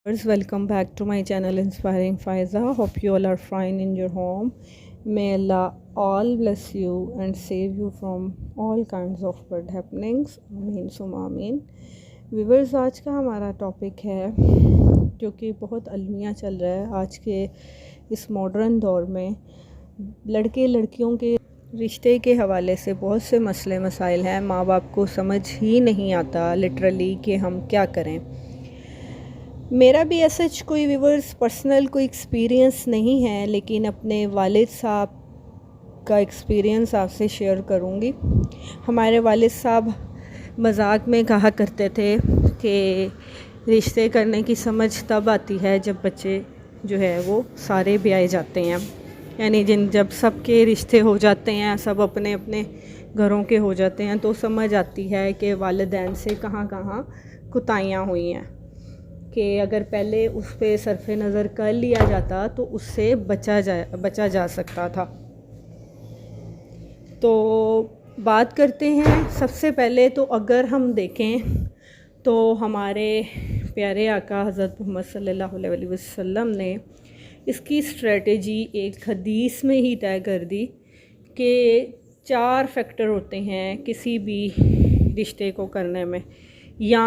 Welcome back to my channel Inspiring Faiza. Hope you all are fine in your home. May Allah all bless you and save you from all kinds of bad happenings. आमीन सुमा आमीन। Viewers, आज का हमारा topic है जो कि बहुत अलमिया चल रहा है आज के इस मॉडर्न दौर में। लड़के लड़कियों के रिश्ते के हवाले से बहुत से मसले मसाइल हैं। माँ बाप को समझ ही नहीं आता लिटरली कि हम क्या करें। मेरा भी ऐसा कोई व्यूवर्स पर्सनल कोई एक्सपीरियंस नहीं है, लेकिन अपने वालिद साहब का एक्सपीरियंस आपसे शेयर करूँगी। हमारे वालिद साहब मजाक में कहा करते थे कि रिश्ते करने की समझ तब आती है जब बच्चे जो है वो सारे ब्याए जाते हैं, यानी जब सबके रिश्ते हो जाते हैं, सब अपने अपने घरों के हो जाते हैं, तो समझ आती है कि वालिदैन से कहाँ कहाँ कुताहियाँ हुई हैं, कि अगर पहले उस पर सरफ़ नज़र कर लिया जाता तो उससे बचा जा सकता था। तो बात करते हैं सबसे पहले तो अगर हम देखें तो हमारे प्यारे आका हज़रत मोहम्मद सल्लल्लाहु अलैहि वसल्लम ने इसकी स्ट्रेटजी एक हदीस में ही तय कर दी कि 4 फैक्टर होते हैं किसी भी रिश्ते को करने में। या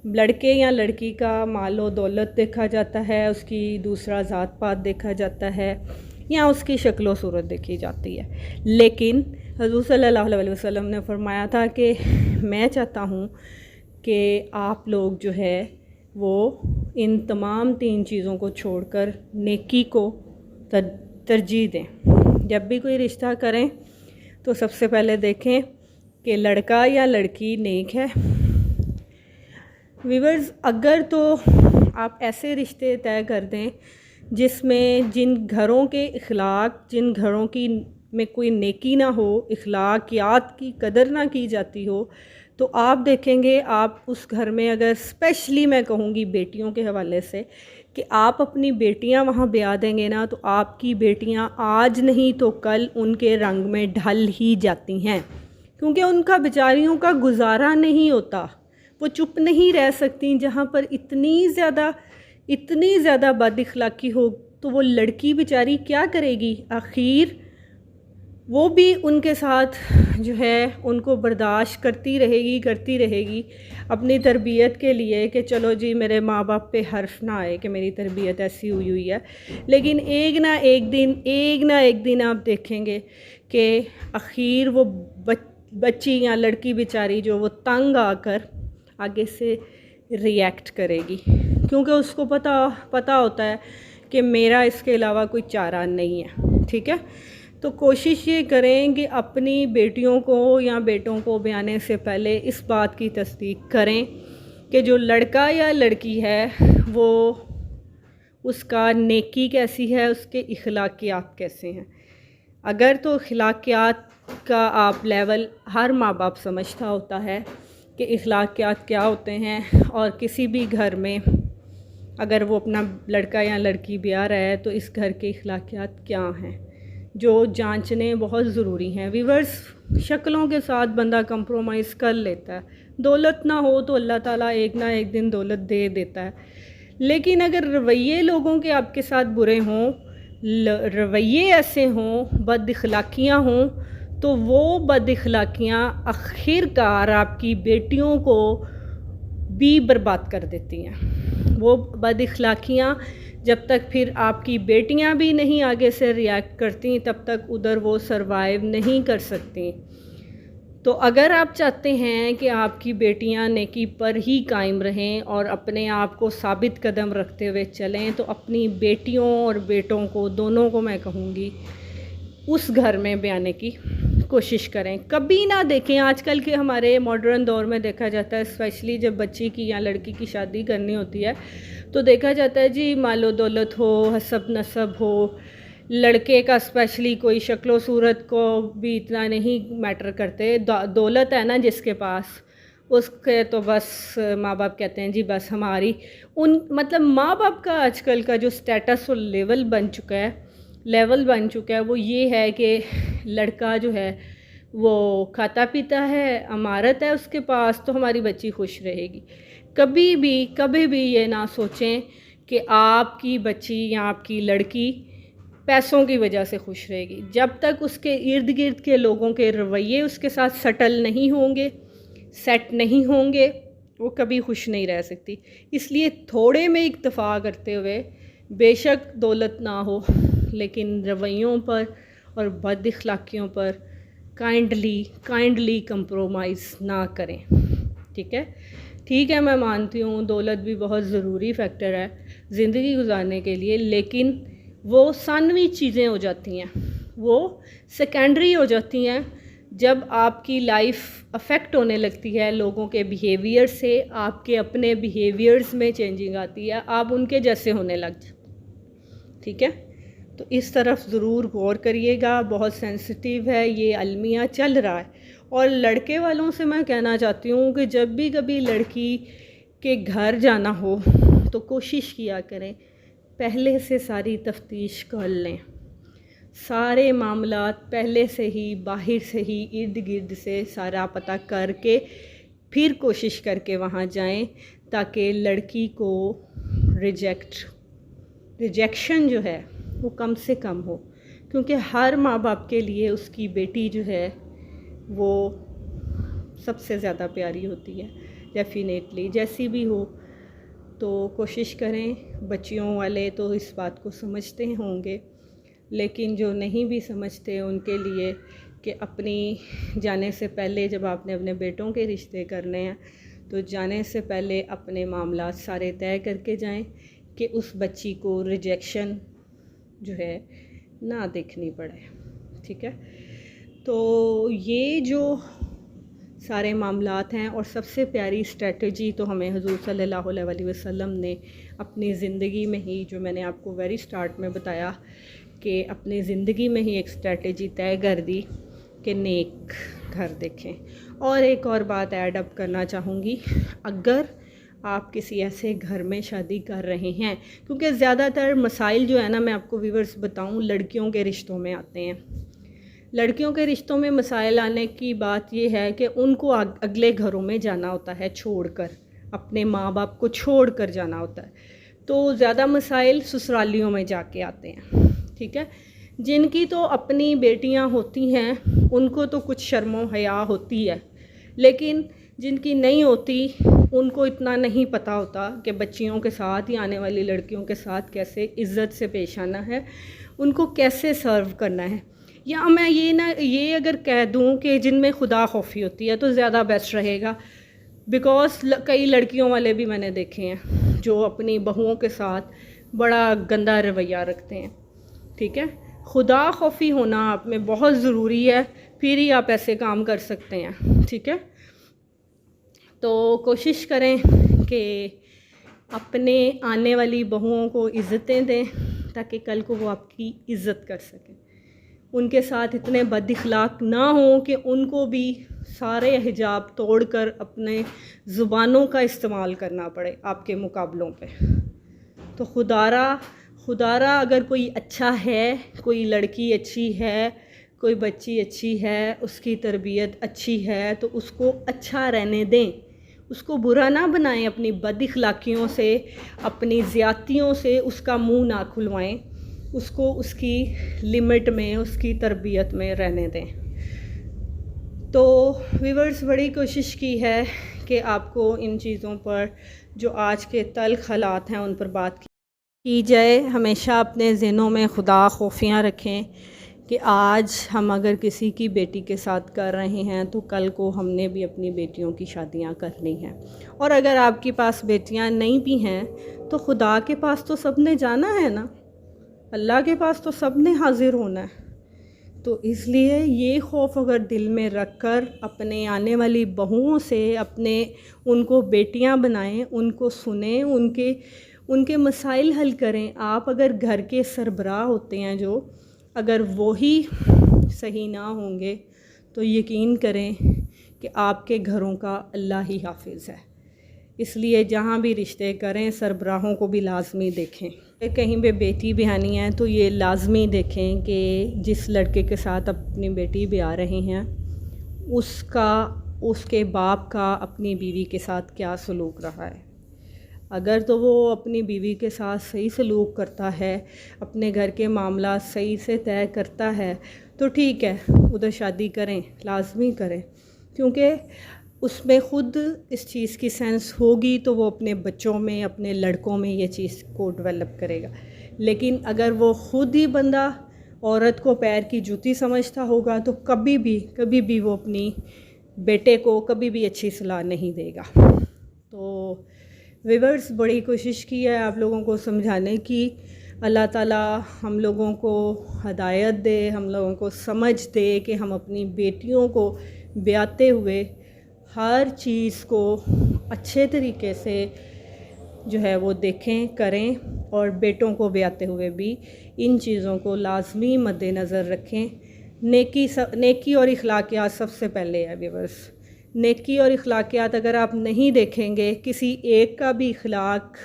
लड़के या लड़की का मालो दौलत देखा जाता है, उसकी दूसरा ज़ात पात देखा जाता है, या उसकी शक्ल सूरत देखी जाती है। लेकिन हज़रत सल्लल्लाहु अलैहि वसल्लम ने फरमाया था कि मैं चाहता हूँ कि आप लोग जो है वो इन तमाम 3 चीज़ों को छोड़कर नेकी को तरजीह दें। जब भी कोई रिश्ता करें तो सबसे पहले देखें कि लड़का या लड़की नेक है। व्यूअर्स, अगर तो आप ऐसे रिश्ते तय कर दें जिसमें जिन घरों के इखलाक, जिन घरों की में कोई नेकी ना हो, इखलाकियात की कदर ना की जाती हो, तो आप देखेंगे आप उस घर में, अगर स्पेशली मैं कहूँगी बेटियों के हवाले से, कि आप अपनी बेटियां वहाँ ब्याह देंगे ना, तो आपकी बेटियां आज नहीं तो कल उनके रंग में ढल ही जाती हैं, क्योंकि उनका बेचारियों का गुजारा नहीं होता। वो चुप नहीं रह सकती। जहाँ पर इतनी ज़्यादा बदअखलाकी हो तो वो लड़की बेचारी क्या करेगी? आखिर वो भी उनके साथ जो है उनको बर्दाश्त करती रहेगी अपनी तरबियत के लिए, कि चलो जी मेरे माँ बाप पे हर्फ ना आए कि मेरी तरबियत ऐसी हुई है। लेकिन एक ना एक दिन आप देखेंगे कि आखिर वो बच्ची या लड़की बेचारी जो वो तंग आकर आगे से रिएक्ट करेगी, क्योंकि उसको पता होता है कि मेरा इसके अलावा कोई चारा नहीं है। ठीक है, तो कोशिश ये करें कि अपनी बेटियों को या बेटों को ब्याने से पहले इस बात की तस्दीक करें कि जो लड़का या लड़की है वो उसका नेकी कैसी है, उसके इखलाकियात कैसे हैं। अगर तो इखलाकियात का आप लेवल हर माँ बाप समझता होता है कि इखलाकियात क्या होते हैं, और किसी भी घर में अगर वो अपना लड़का या लड़की ब्याह रहा है तो इस घर के इखलाकियात क्या हैं, जो जांचने बहुत ज़रूरी हैं। व्यूअर्स, शक्लों के साथ बंदा कंप्रोमाइज़ कर लेता है, दौलत ना हो तो अल्लाह ताला एक ना एक दिन दौलत दे देता है। लेकिन अगर रवैये लोगों के आपके साथ बुरे हों, रवैये ऐसे हों, बदअखलाकियाँ हों, तो वो बदअखलाकियाँ आखिरकार आपकी बेटियों को भी बर्बाद कर देती हैं। वो बदअखलाकियाँ जब तक फिर आपकी बेटियां भी नहीं आगे से रिएक्ट करती, तब तक उधर वो सरवाइव नहीं कर सकती। तो अगर आप चाहते हैं कि आपकी बेटियां नेकी पर ही कायम रहें और अपने आप को साबित कदम रखते हुए चलें, तो अपनी बेटियों और बेटों को, दोनों को मैं कहूँगी, उस घर में ब्याने की कोशिश करें। कभी ना देखें, आजकल के हमारे मॉडर्न दौर में देखा जाता है, स्पेशली जब बच्ची की या लड़की की शादी करनी होती है तो देखा जाता है जी मालो दौलत हो, हसब नसब हो। लड़के का स्पेशली कोई शक्लो सूरत को भी इतना नहीं मैटर करते, दौलत है ना जिसके पास, उसके तो बस माँ बाप कहते हैं जी बस हमारी मतलब माँ बाप का आजकल का जो स्टेटस और लेवल बन चुका है वो ये है कि लड़का जो है वो खाता पीता है, अमारत है उसके पास, तो हमारी बच्ची खुश रहेगी। कभी भी ये ना सोचें कि आपकी बच्ची या आपकी लड़की पैसों की वजह से खुश रहेगी। जब तक उसके इर्द गिर्द के लोगों के रवैये उसके साथ सटल नहीं होंगे, सेट नहीं होंगे, वो कभी खुश नहीं रह सकती। इसलिए थोड़े में इक्तफ़ा करते हुए, बेशक दौलत ना हो लेकिन रवैयों पर और बद अखलाकियों पर काइंडली कंप्रोमाइज़ ना करें। ठीक है, मैं मानती हूँ दौलत भी बहुत ज़रूरी फैक्टर है ज़िंदगी गुजारने के लिए, लेकिन वो सानवी चीज़ें हो जाती हैं, वो सेकेंडरी हो जाती हैं जब आपकी लाइफ अफेक्ट होने लगती है लोगों के बिहेवियर से, आपके अपने बिहेवियर्स में चेंजिंग आती है, आप उनके जैसे होने लग जाते। ठीक है, तो इस तरफ ज़रूर गौर करिएगा, बहुत सेंसिटिव है ये, अलमिया चल रहा है। और लड़के वालों से मैं कहना चाहती हूँ कि जब भी कभी लड़की के घर जाना हो तो कोशिश किया करें पहले से सारी तफ्तीश कर लें, सारे मामलात पहले से ही, बाहर से ही, इर्द गिर्द से सारा पता करके फिर कोशिश करके वहाँ जाएं, ताकि लड़की को रिजेक्शन जो है वो कम से कम हो। क्योंकि हर माँ बाप के लिए उसकी बेटी जो है वो सबसे ज़्यादा प्यारी होती है, डेफिनेटली जैसी भी हो। तो कोशिश करें, बच्चियों वाले तो इस बात को समझते होंगे, लेकिन जो नहीं भी समझते उनके लिए कि अपनी जाने से पहले जब आपने अपने बेटों के रिश्ते करने हैं तो जाने से पहले अपने मामलात सारे तय करके जाएं कि उस बच्ची को रिजेक्शन जो है ना देखनी पड़े। ठीक है, तो ये जो सारे मामलात हैं, और सबसे प्यारी स्ट्रेटजी तो हमें हुज़ूर सल्लल्लाहु अलैहि वसल्लम ने अपनी ज़िंदगी में ही, जो मैंने आपको वेरी स्टार्ट में बताया कि अपनी ज़िंदगी में ही एक स्ट्रेटजी तय कर दी कि नेक घर देखें। और एक और बात ऐड अप करना चाहूँगी, अगर आप किसी ऐसे घर में शादी कर रहे हैं, क्योंकि ज़्यादातर मसाइल जो है ना, मैं आपको व्यूअर्स बताऊँ, लड़कियों के रिश्तों में आते हैं। लड़कियों के रिश्तों में मसाइल आने की बात यह है कि उनको अगले घरों में जाना होता है छोड़कर, अपने माँ बाप को छोड़कर जाना होता है, तो ज़्यादा मसाइल ससुरालियों में जाके आते हैं। ठीक है, जिनकी तो अपनी बेटियां होती हैं उनको तो कुछ शर्मो हया होती है, लेकिन जिनकी नहीं होती उनको इतना नहीं पता होता कि बच्चियों के साथ या आने वाली लड़कियों के साथ कैसे इज़्ज़त से पेश आना है, उनको कैसे सर्व करना है। या मैं ये अगर कह दूं कि जिनमें खुदा खौफी होती है तो ज़्यादा बेस्ट रहेगा, बिकॉज़ कई लड़कियों वाले भी मैंने देखे हैं जो अपनी बहुओं के साथ बड़ा गंदा रवैया रखते हैं। ठीक है, खुदा खौफी होना आप में बहुत ज़रूरी है, फिर ही आप ऐसे काम कर सकते हैं। ठीक है, तो कोशिश करें कि अपने आने वाली बहुओं को इज़्ज़तें दें ताकि कल को वो आपकी इज़्ज़त कर सकें। उनके साथ इतने बदअखलाक ना हो कि उनको भी सारे हिजाब तोड़कर अपने ज़ुबानों का इस्तेमाल करना पड़े आपके मुकाबलों पे। तो खुदारा अगर कोई अच्छा है, कोई लड़की अच्छी है, कोई बच्ची अच्छी है, उसकी तरबियत अच्छी है, तो उसको अच्छा रहने दें, उसको बुरा ना बनाएं, अपनी बदअखलाकियों से, अपनी ज़्यादतियों से उसका मुंह ना खुलवाएं, उसको उसकी लिमिट में, उसकी तरबियत में रहने दें। तो व्यूअर्स, बड़ी कोशिश की है कि आपको इन चीज़ों पर जो आज के तल्ख़ हालात हैं उन पर बात की जाए। हमेशा अपने ज़हनों में खुदा खौफियाँ रखें कि आज हम अगर किसी की बेटी के साथ कर रहे हैं तो कल को हमने भी अपनी बेटियों की शादियां करनी हैं। और अगर आपके पास बेटियां नहीं भी हैं तो खुदा के पास तो सब ने जाना है ना, अल्लाह के पास तो सब ने हाजिर होना है। तो इसलिए ये खौफ अगर दिल में रख कर अपने आने वाली बहुओं से उनको बेटियां बनाएं, उनको सुने, उनके मसाइल हल करें। आप अगर घर के सरबराह होते हैं जो, अगर वो ही सही ना होंगे तो यकीन करें कि आपके घरों का अल्लाह ही हाफिज़ है। इसलिए जहाँ भी रिश्ते करें सरबराहों को भी लाजमी देखें। कहीं पे बेटी ब्यानी है तो ये लाजमी देखें कि जिस लड़के के साथ अपनी बेटी ब्याह रहे हैं उसका उसके बाप का अपनी बीवी के साथ क्या सलूक रहा है। अगर तो वो अपनी बीवी के साथ सही सलूक करता है, अपने घर के मामला सही से तय करता है, तो ठीक है, उधर शादी करें, लाजमी करें, क्योंकि उसमें ख़ुद इस चीज़ की सेंस होगी तो वो अपने बच्चों में, अपने लड़कों में ये चीज़ को डेवलप करेगा। लेकिन अगर वो ख़ुद ही बंदा औरत को पैर की जूती समझता होगा तो कभी भी वो अपनी बेटे को कभी भी अच्छी सलाह नहीं देगा। तो व्यूअर्स, बड़ी कोशिश की है आप लोगों को समझाने की। अल्लाह ताला हम लोगों को हदायत दे, हम लोगों को समझ दे कि हम अपनी बेटियों को ब्याहते हुए हर चीज़ को अच्छे तरीके से जो है वो देखें, करें, और बेटों को ब्याहते हुए भी इन चीज़ों को लाजमी मद्देनज़र रखें। नेकी और इखलाकियात सबसे पहले है व्यूअर्स। नेकी और इखलाकियात अगर आप नहीं देखेंगे, किसी एक का भी इखलाक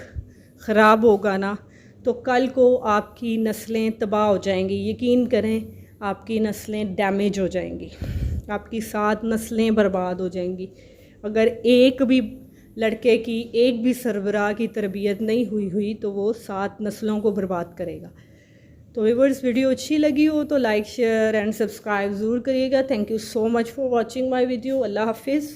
ख़राब होगा ना, तो कल को आपकी नस्लें तबाह हो जाएंगी। यकीन करें, आपकी नस्लें डैमेज हो जाएंगी, आपकी 7 नस्लें बर्बाद हो जाएंगी। अगर एक भी लड़के की, एक भी सरबराह की तरबियत नहीं हुई तो वो 7 नस्लों को बर्बाद करेगा। तो व्यूअर्स, वीडियो अच्छी लगी हो तो लाइक, शेयर एंड सब्सक्राइब ज़रूर करिएगा। Thank you so much for watching my video. अल्लाह हाफिज़।